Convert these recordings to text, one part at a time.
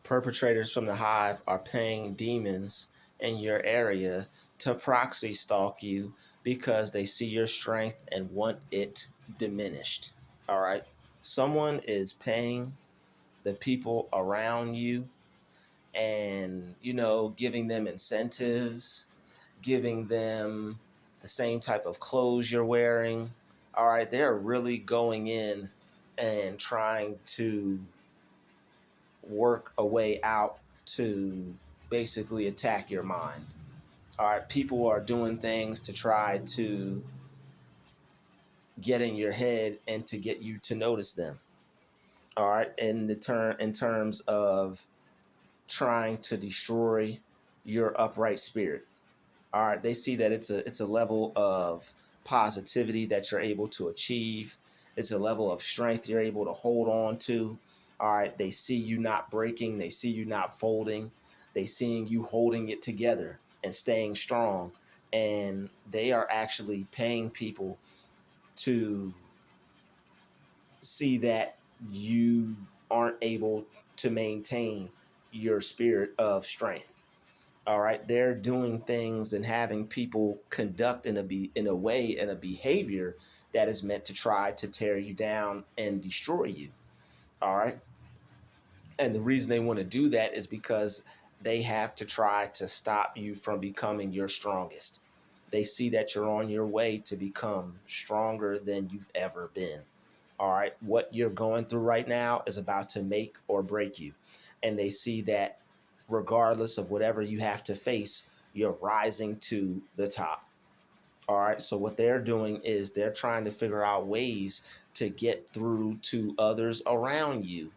Perpetrators from the Hive are paying demons in your area to proxy stalk you because they see your strength and want it diminished. All right. Someone is paying the people around you and, giving them incentives, giving them the same type of clothes you're wearing. All right. They're really going in and trying to work a way out to basically attack your mind. All right, people are doing things to try to get in your head and to get you to notice them. All right, in terms of trying to destroy your upright spirit. All right, they see that it's a level of positivity that you're able to achieve. It's a level of strength you're able to hold on to. All right, they see you not breaking. They see you not folding. They seeing you holding it together and staying strong. And they are actually paying people to see that you aren't able to maintain your spirit of strength. All right, they're doing things and having people conduct in a way and a behavior that is meant to try to tear you down and destroy you. All right, and the reason they want to do that is because they have to try to stop you from becoming your strongest. They see that you're on your way to become stronger than you've ever been. All right, what you're going through right now is about to make or break you, and they see that regardless of whatever you have to face, you're rising to the top. All right. So what they're doing is they're trying to figure out ways to get through to others around you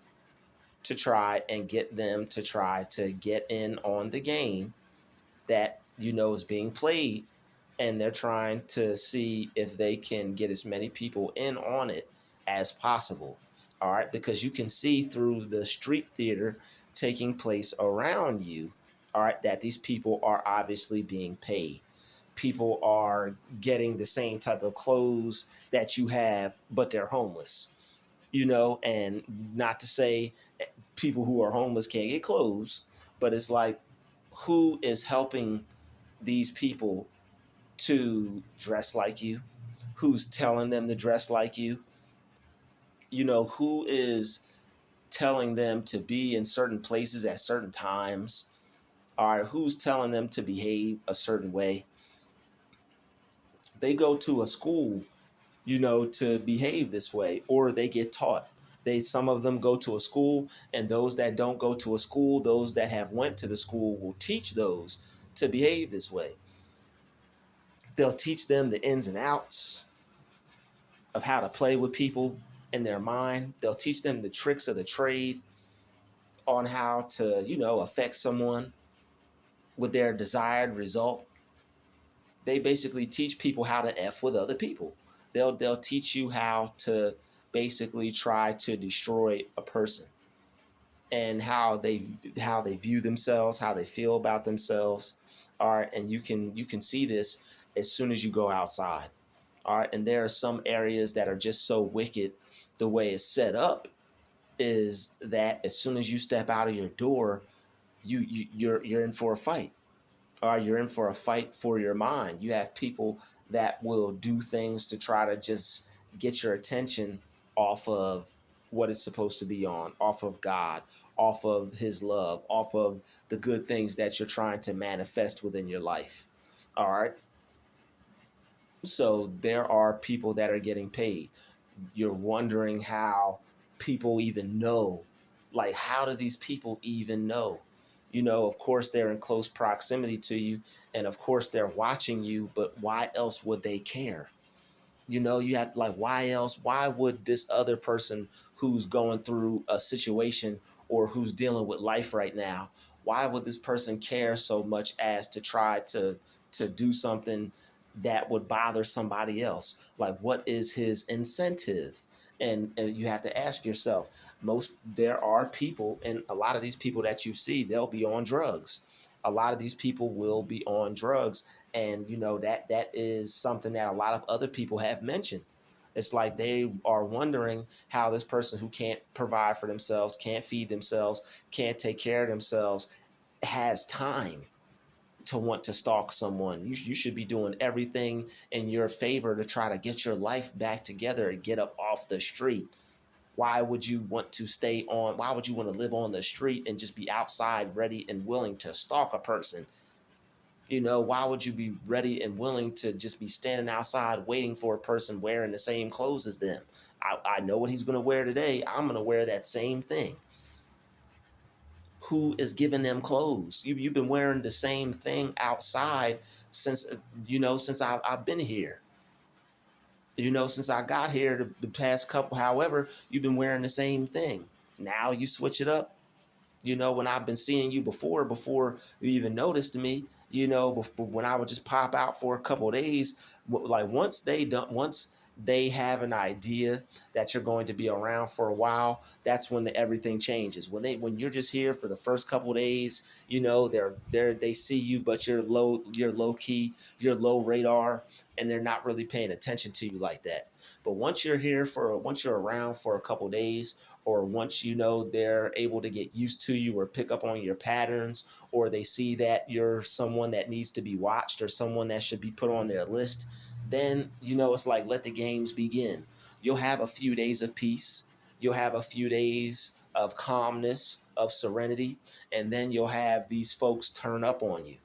to try and get them to try to get in on the game that is being played. And they're trying to see if they can get as many people in on it as possible. All right. Because you can see through the street theater taking place around you, all right, that these people are obviously being paid. People are getting the same type of clothes that you have, but they're homeless, and not to say people who are homeless can't get clothes, but it's like, who is helping these people to dress like you? Who's telling them to dress like you? Who is telling them to be in certain places at certain times? All right, who's telling them to behave a certain way? They go to a school, to behave this way, or they get taught. Some of them go to a school, and those that don't go to a school, those that have went to the school will teach those to behave this way. They'll teach them the ins and outs of how to play with people in their mind. They'll teach them the tricks of the trade on how to, affect someone with their desired result. They basically teach people how to F with other people. They'll teach you how to basically try to destroy a person and how they view themselves, how they feel about themselves. All right, and you can see this as soon as you go outside. All right, and there are some areas that are just so wicked. The way it's set up is that as soon as you step out of your door, you're in for a fight. All right, you're in for a fight for your mind. You have people that will do things to try to just get your attention off of what it's supposed to be on, off of God, off of his love, off of the good things that you're trying to manifest within your life. All right. So there are people that are getting paid. You're wondering how people even know. Like, how do these people even know? Of course, they're in close proximity to you. And of course, they're watching you. But why else would they care? You have to, like, why else? Why would this other person who's going through a situation or who's dealing with life right now, why would this person care so much as to try to do something that would bother somebody else? Like, what is his incentive? And you have to ask yourself, there are people, and a lot of these people that you see, they'll be on drugs. A lot of these people will be on drugs. And that is something that a lot of other people have mentioned. It's like they are wondering how this person who can't provide for themselves, can't feed themselves, can't take care of themselves, has time to want to stalk someone. You should be doing everything in your favor to try to get your life back together and get up off the street. Why would you want to stay on? Why would you want to live on the street and just be outside ready and willing to stalk a person? Why would you be ready and willing to just be standing outside waiting for a person wearing the same clothes as them? I know what he's going to wear today. I'm going to wear that same thing. Who is giving them clothes? You've been wearing the same thing outside since, since I've been here. Since I got here the past couple, however, you've been wearing the same thing. Now you switch it up. When I've been seeing you before you even noticed me, when I would just pop out for a couple of days, like once they have an idea that you're going to be around for a while, that's when everything changes. When you're just here for the first couple of days, they see you, but you're low key, you're low radar, and they're not really paying attention to you like that. But once you're around for a couple of days, or once they're able to get used to you or pick up on your patterns, or they see that you're someone that needs to be watched or someone that should be put on their list, then it's like, let the games begin. You'll have a few days of peace, you'll have a few days of calmness, of serenity, and then you'll have these folks turn up on you.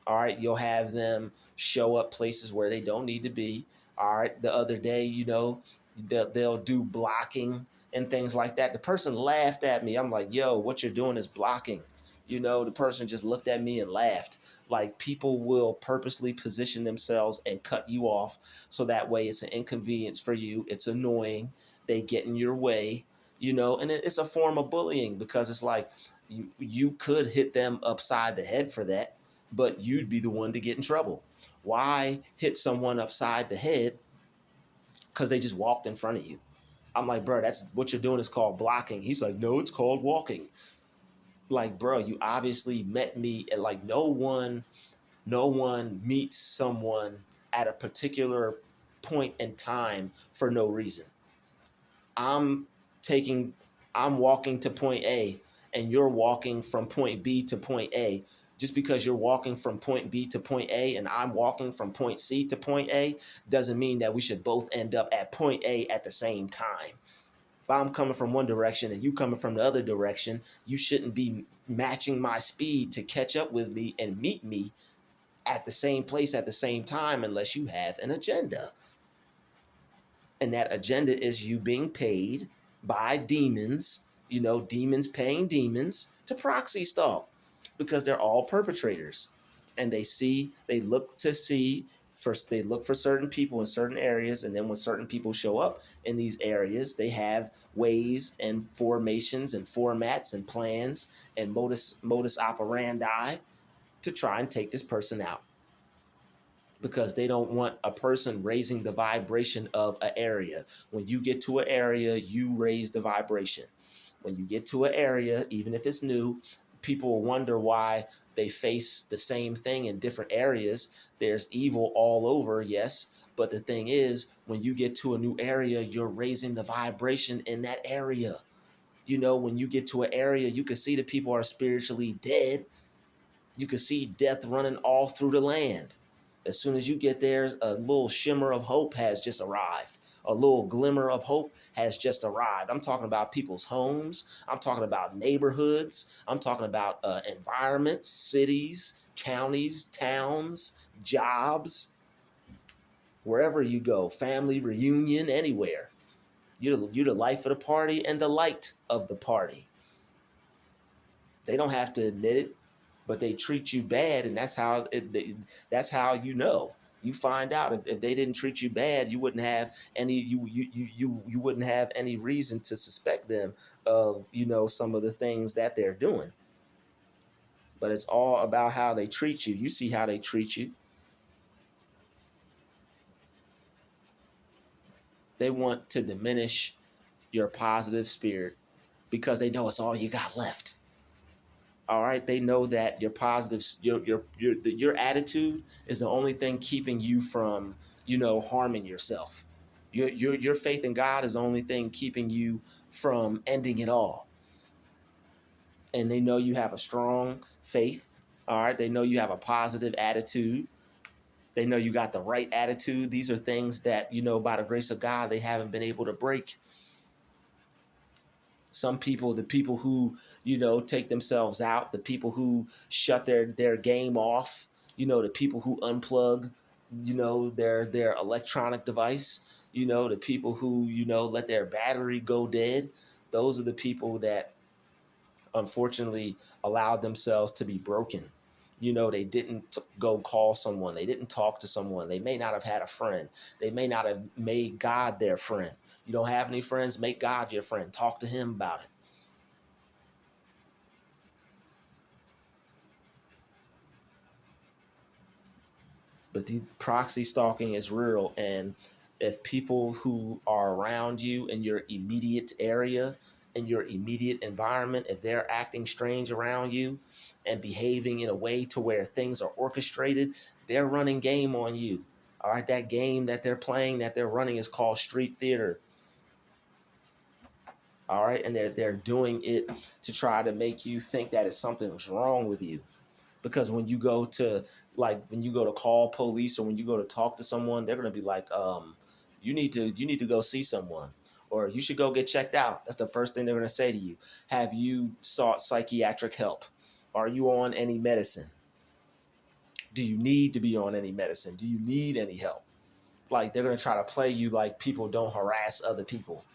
All right, you'll have them show up places where they don't need to be. All right, the other day, they'll do blocking and things like that. The person laughed at me. I'm like, yo, what you're doing is blocking. The person just looked at me and laughed. Like, people will purposely position themselves and cut you off so that way it's an inconvenience for you. It's annoying. They get in your way, and it's a form of bullying, because it's like you could hit them upside the head for that, but you'd be the one to get in trouble. Why hit someone upside the head because they just walked in front of you? I'm like, bro, that's what you're doing is called blocking. He's like, no, it's called walking. Like, bro, you obviously met me, and like no one meets someone at a particular point in time for no reason. I'm taking I'm walking to point A, and you're walking from point B to point A. Just because you're walking from point B to point A and I'm walking from point C to point A doesn't mean that we should both end up at point A at the same time. If I'm coming from one direction and you coming from the other direction, you shouldn't be matching my speed to catch up with me and meet me at the same place at the same time unless you have an agenda. And that agenda is you being paid by demons, demons paying demons to proxy stalk, because they're all perpetrators. And they look to see, first they look for certain people in certain areas, and then when certain people show up in these areas, they have ways and formations and formats and plans and modus operandi to try and take this person out, because they don't want a person raising the vibration of an area. When you get to an area, you raise the vibration. When you get to an area, even if it's new, people will wonder why they face the same thing in different areas. There's evil all over, yes. But the thing is, when you get to a new area, you're raising the vibration in that area. When you get to an area, you can see that people are spiritually dead. You can see death running all through the land. As soon as you get there, a little shimmer of hope has just arrived. A little glimmer of hope has just arrived. I'm talking about people's homes. I'm talking about neighborhoods. I'm talking about environments, cities, counties, towns, jobs, wherever you go, family reunion, anywhere. You're the life of the party and the light of the party. They don't have to admit it, but they treat you bad, and that's how you find out. If they didn't treat you bad, you wouldn't have you wouldn't have any reason to suspect them of some of the things that they're doing. But it's all about how they treat you. You see how they treat you. They want to diminish your positive spirit because they know it's all you got left. All right, they know that your positive, your attitude is the only thing keeping you from, harming yourself. Your faith in God is the only thing keeping you from ending it all. And they know you have a strong faith. All right. They know you have a positive attitude. They know you got the right attitude. These are things that, by the grace of God, they haven't been able to break. Some people, the people who, take themselves out, the people who shut their game off, the people who unplug, their electronic device, the people who, let their battery go dead. Those are the people that unfortunately allowed themselves to be broken. They didn't go call someone. They didn't talk to someone. They may not have had a friend. They may not have made God their friend. You don't have any friends? Make God your friend. Talk to him about it. But the proxy stalking is real. And if people who are around you in your immediate area, in your immediate environment, if they're acting strange around you and behaving in a way to where things are orchestrated, they're running game on you. All right, that game that they're playing, that they're running, is called street theater. All right, and they're doing it to try to make you think that it's something's wrong with you. Because when you go to call police, or when you go to talk to someone, they're going to be like, you need to go see someone, or you should go get checked out. That's the first thing they're going to say to you. Have you sought psychiatric help? Are you on any medicine? Do you need to be on any medicine? Do you need any help? Like, they're going to try to play you like people don't harass other people.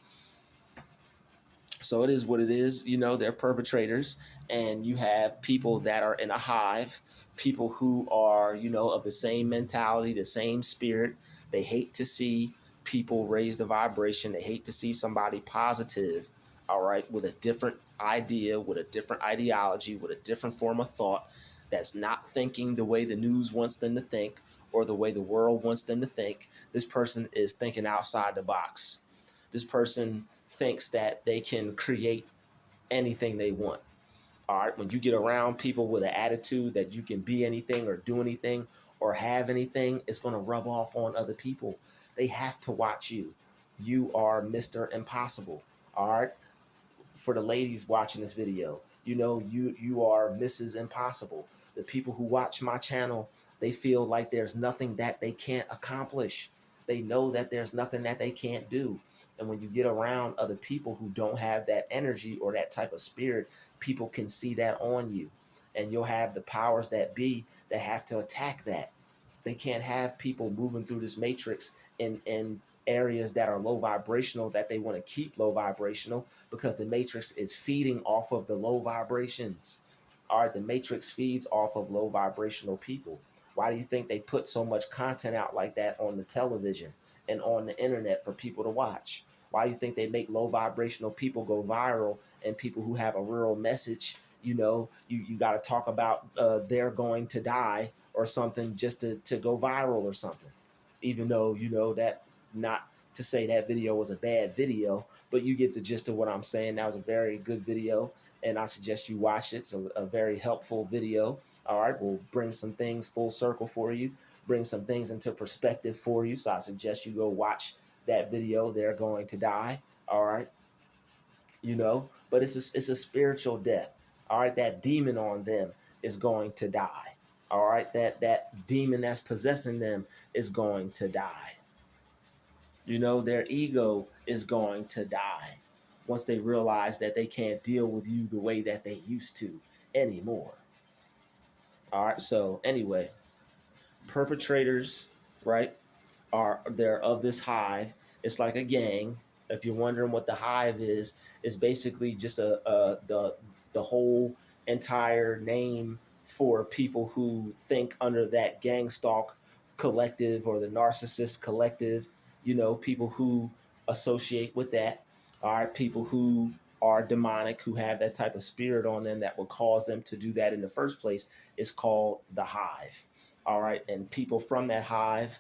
So it is what it is. They're perpetrators, and you have people that are in a hive, people who are, of the same mentality, the same spirit. They hate to see people raise the vibration. They hate to see somebody positive, all right, with a different idea, with a different ideology, with a different form of thought, that's not thinking the way the news wants them to think or the way the world wants them to think. This person is thinking outside the box. This person thinks that they can create anything they want. All right. When you get around people with an attitude that you can be anything or do anything or have anything, it's going to rub off on other people. They have to watch you. You are Mr. Impossible. All right. For the ladies watching this video, you are Mrs. Impossible. The people who watch my channel, they feel like there's nothing that they can't accomplish. They know that there's nothing that they can't do. And when you get around other people who don't have that energy or that type of spirit, people can see that on you. And you'll have the powers that be that have to attack that. They can't have people moving through this matrix in areas that are low vibrational, that they want to keep low vibrational, because the matrix is feeding off of the low vibrations. All right, the matrix feeds off of low vibrational people. Why do you think they put so much content out like that on the television and on the internet for people to watch? Why do you think they make low vibrational people go viral, and people who have a real message, you got to talk about they're going to die or something just to go viral or something? Even though, that, not to say that video was a bad video, but you get the gist of what I'm saying. That was a very good video, and I suggest you watch it. It's a very helpful video. All right, we'll bring some things full circle for you, bring some things into perspective for you. So I suggest you go watch that video. They're going to die. All right, but it's a spiritual death. All right, that demon on them is going to die. All right, that demon that's possessing them is going to die. Their ego is going to die once they realize that they can't deal with you the way that they used to anymore. All right, so anyway, perpetrators, right, they're of this hive. It's like a gang. If you're wondering what the hive is, it's basically just the whole entire name for people who think under that gang stalk collective or the narcissist collective. People who associate with that are people who are demonic, who have that type of spirit on them that will cause them to do that in the first place. Is called the hive. All right, and people from that hive,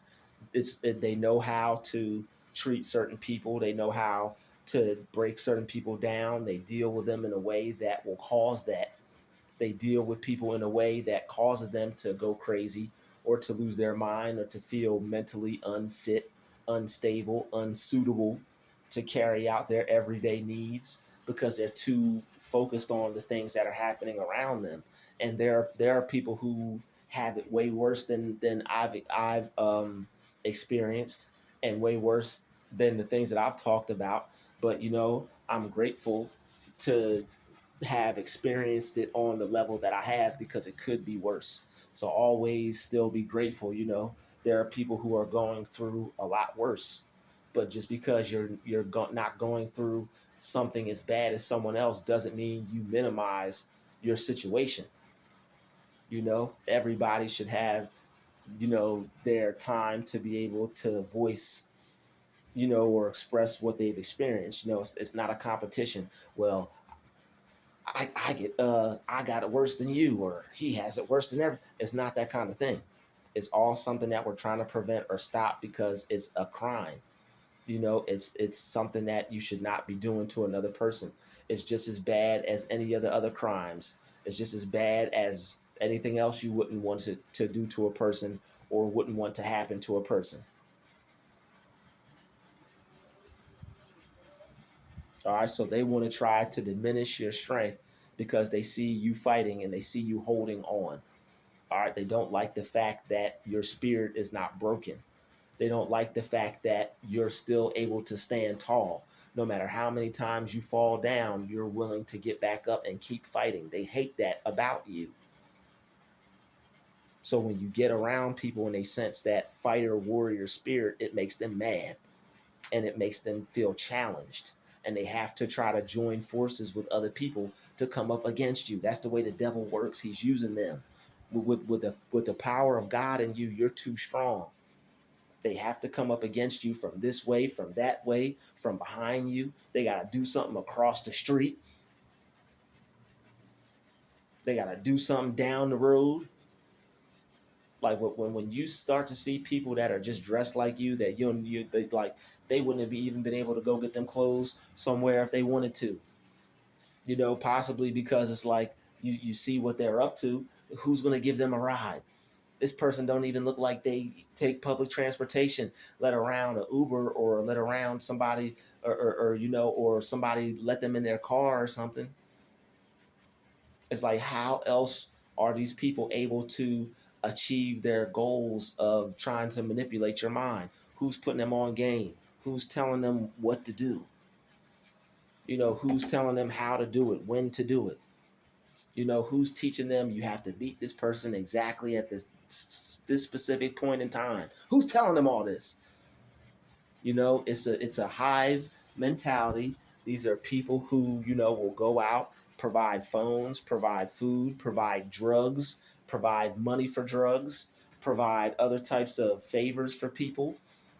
they know how to treat certain people. They know how to break certain people down. They deal with them in a way that will cause that. They deal with people in a way that causes them to go crazy or to lose their mind or to feel mentally unfit unstable, unsuitable to carry out their everyday needs because they're too focused on the things that are happening around them. And there are people who have it way worse than I've experienced, and way worse than the things that I've talked about. But I'm grateful to have experienced it on the level that I have, because it could be worse. So always still be grateful. There are people who are going through a lot worse, but just because not going through something as bad as someone else doesn't mean you minimize your situation. Everybody should have their time to be able to voice or express what they've experienced. It's not a competition. Well, I got it worse than you, or he has it worse than ever. It's not that kind of thing. It's all something that we're trying to prevent or stop, because it's a crime. It's something that you should not be doing to another person. It's just as bad as any other crimes. It's just as bad as anything else you wouldn't want to do to a person, or wouldn't want to happen to a person. All right, so they want to try to diminish your strength because they see you fighting and they see you holding on. All right, they don't like the fact that your spirit is not broken. They don't like the fact that you're still able to stand tall. No matter how many times you fall down, you're willing to get back up and keep fighting. They hate that about you. So when you get around people and they sense that fighter warrior spirit, it makes them mad, and it makes them feel challenged. And they have to try to join forces with other people to come up against you. That's the way the devil works. He's using them. With the power of God in you, you're too strong. They have to come up against you from this way, from that way, from behind you. They got to do something across the street. They got to do something down the road. Like when you start to see people that are just dressed like you, that they wouldn't have even been able to go get them clothes somewhere if they wanted to. Possibly because it's like you see what they're up to. Who's going to give them a ride? This person don't even look like they take public transportation, let around an Uber, or let around somebody, or somebody let them in their car or something. It's like, how else are these people able to achieve their goals of trying to manipulate your mind? Who's putting them on game? Who's telling them what to do? Who's telling them how to do it, when to do it? Who's teaching them you have to beat this person exactly at this specific point in time? Who's telling them all this? It's a hive mentality. These are people who will go out, provide phones, provide food, provide drugs, provide money for drugs, provide other types of favors for people.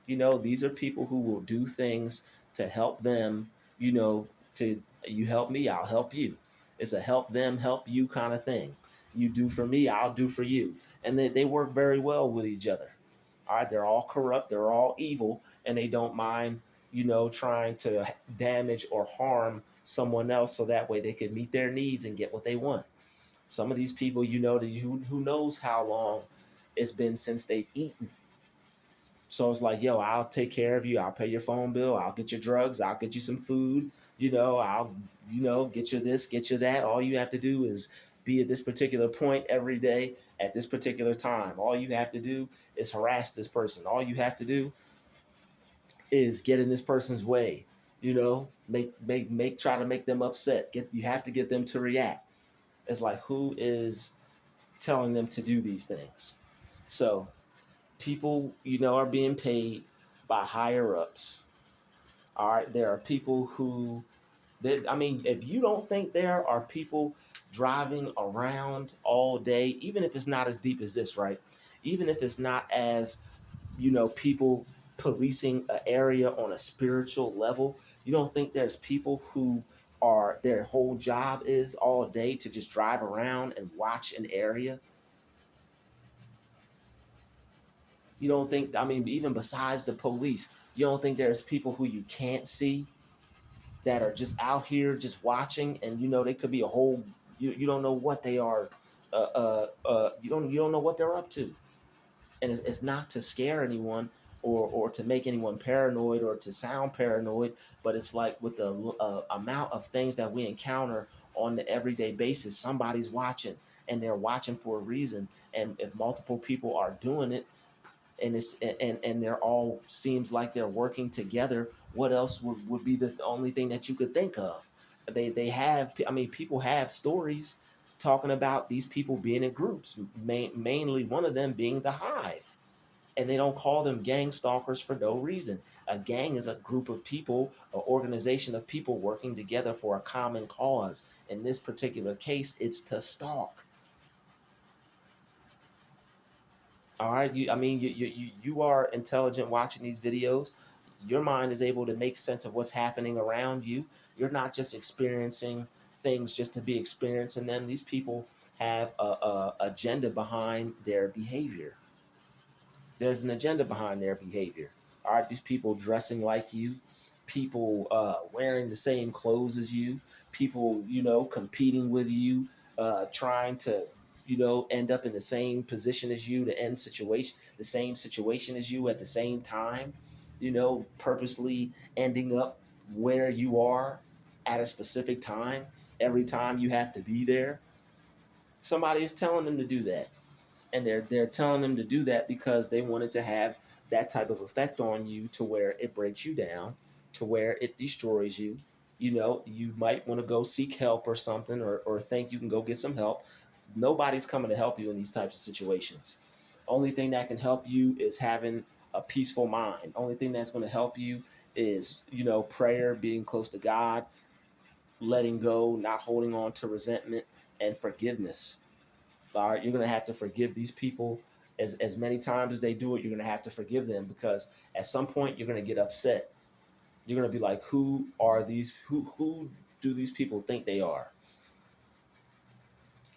These are people who will do things to help them. To You help me, I'll help you. It's a help them help you kind of thing. You do for me, I'll do for you. And they work very well with each other. All right, they're all corrupt, they're all evil, and they don't mind, trying to damage or harm someone else so that way they can meet their needs and get what they want. Some of these people, who knows how long it's been since they've eaten. So it's like, yo, I'll take care of you. I'll pay your phone bill. I'll get your drugs. I'll get you some food. I'll, get you this, get you that. All you have to do is be at this particular point every day at this particular time. All you have to do is harass this person. All you have to do is get in this person's way. Try to make them upset. You have to get them to react. It's like, who is telling them to do these things? So people, are being paid by higher ups. All right, there are people who, if you don't think there are people driving around all day, even if it's not as deep as this, right? Even if it's not as, people policing an area on a spiritual level, you don't think there's people who are, their whole job is all day to just drive around and watch an area? You don't think, even besides the police, you don't think there's people who you can't see that are just out here just watching, and they could be a whole, you don't know what they are, you don't know what they're up to. And it's not to scare anyone, or to make anyone paranoid or to sound paranoid, but it's like with the amount of things that we encounter on the everyday basis, somebody's watching, and they're watching for a reason. And if multiple people are doing it, and they're all seems like they're working together, what else would be the only thing that you could think of? They have, I mean, people have stories talking about these people being in groups, mainly one of them being the Hive. And they don't call them gang stalkers for no reason. A gang is a group of people, an organization of people working together for a common cause. In this particular case, it's to stalk. All right, I mean, you are intelligent watching these videos. Your mind is able to make sense of what's happening around you. You're not just experiencing things just to be experiencing them. These people have a agenda behind their behavior. There's an agenda behind their behavior. All right, these people dressing like you, people wearing the same clothes as you, people, competing with you, trying to, end up in the same position as you, the same situation as you at the same time, purposely ending up where you are at a specific time. Every time you have to be there, somebody is telling them to do that, and they're telling them to do that because they wanted to have that type of effect on you to where it breaks you down, to where it destroys you. You might want to go seek help or something, or think you can go get some help. Nobody's coming to help you in these types of situations. Only thing that can help you is having a peaceful mind. Only thing that's going to help you is, prayer, being close to God, letting go, not holding on to resentment, and forgiveness. All right, you're going to have to forgive these people as many times as they do it. You're going to have to forgive them, because at some point you're going to get upset. You're going to be like, who are these? Who do these people think they are?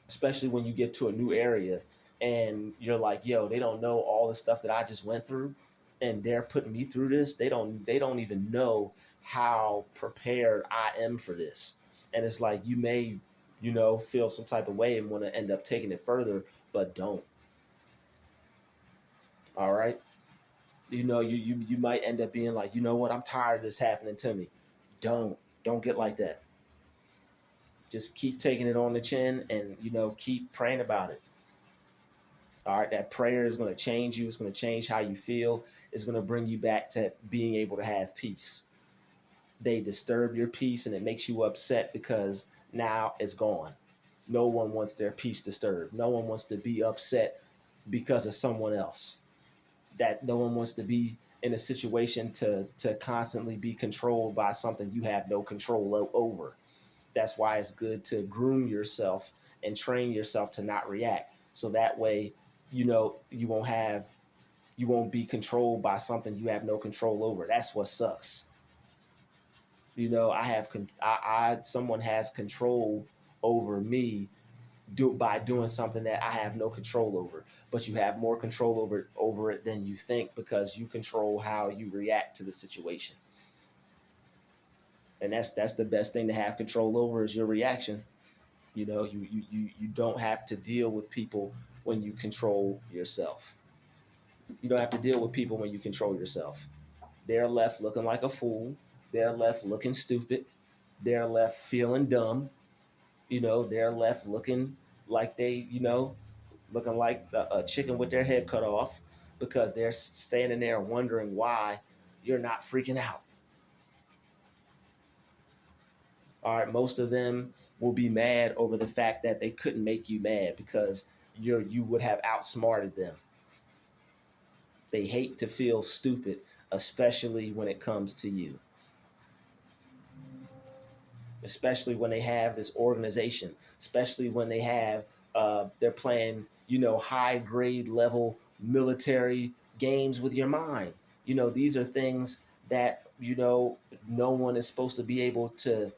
Especially when you get to a new area and you're like, yo, they don't know all the stuff that I just went through, and they're putting me through this. They don't even know how prepared I am for this. And it's like, you may, feel some type of way and want to end up taking it further, but don't. All right. You might end up being like, you know what, I'm tired of this happening to me. Don't get like that. Just keep taking it on the chin, and keep praying about it. All right, that prayer is going to change you. It's going to change how you feel. It's going to bring you back to being able to have peace. They disturb your peace, and it makes you upset because now it's gone. No one wants their peace disturbed. No one wants to be upset because of someone else. That no one wants to be in a situation to constantly be controlled by something you have no control over. That's why it's good to groom yourself and train yourself to not react, so that way you won't be controlled by something you have no control over. That's what sucks. I have someone has control over me by doing something that I have no control over. But you have more control over it than you think, because you control how you react to the situation. And that's the best thing to have control over, is your reaction. You don't have to deal with people when you control yourself. You don't have to deal with people when you control yourself. They're left looking like a fool. They're left looking stupid. They're left feeling dumb. They're left looking like looking like a chicken with their head cut off, because they're standing there wondering why you're not freaking out. All right, most of them will be mad over the fact that they couldn't make you mad, because you would have outsmarted them. They hate to feel stupid, especially when it comes to you. Especially when they have this organization, especially when they're playing, high grade level military games with your mind. These are things that, no one is supposed to be able to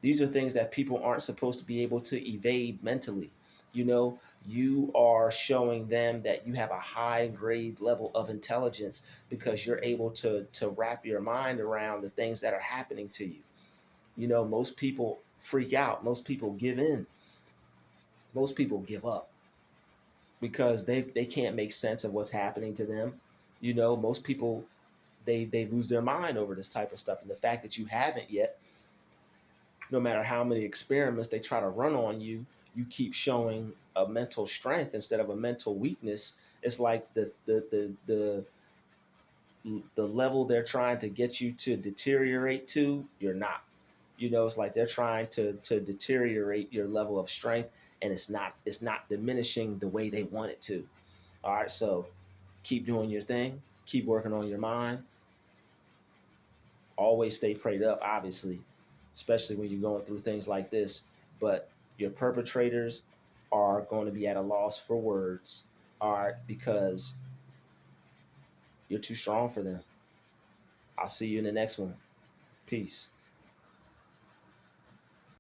these are things that people aren't supposed to be able to evade mentally. You are showing them that you have a high grade level of intelligence, because you're able to wrap your mind around the things that are happening to you. Most people freak out. Most people give in. Most people give up, because they can't make sense of what's happening to them. You know, most people they lose their mind over this type of stuff, and the fact that you haven't yet, no matter how many experiments they try to run on you, you keep showing a mental strength instead of a mental weakness. It's like the level they're trying to get you to deteriorate to, you're not. You know, it's like they're trying to deteriorate your level of strength, and it's not diminishing the way they want it to. All right, so keep doing your thing, keep working on your mind, always stay prayed up, obviously, especially when you're going through things like this. But your perpetrators are going to be at a loss for words, all right, because you're too strong for them. I'll see you in the next one. Peace.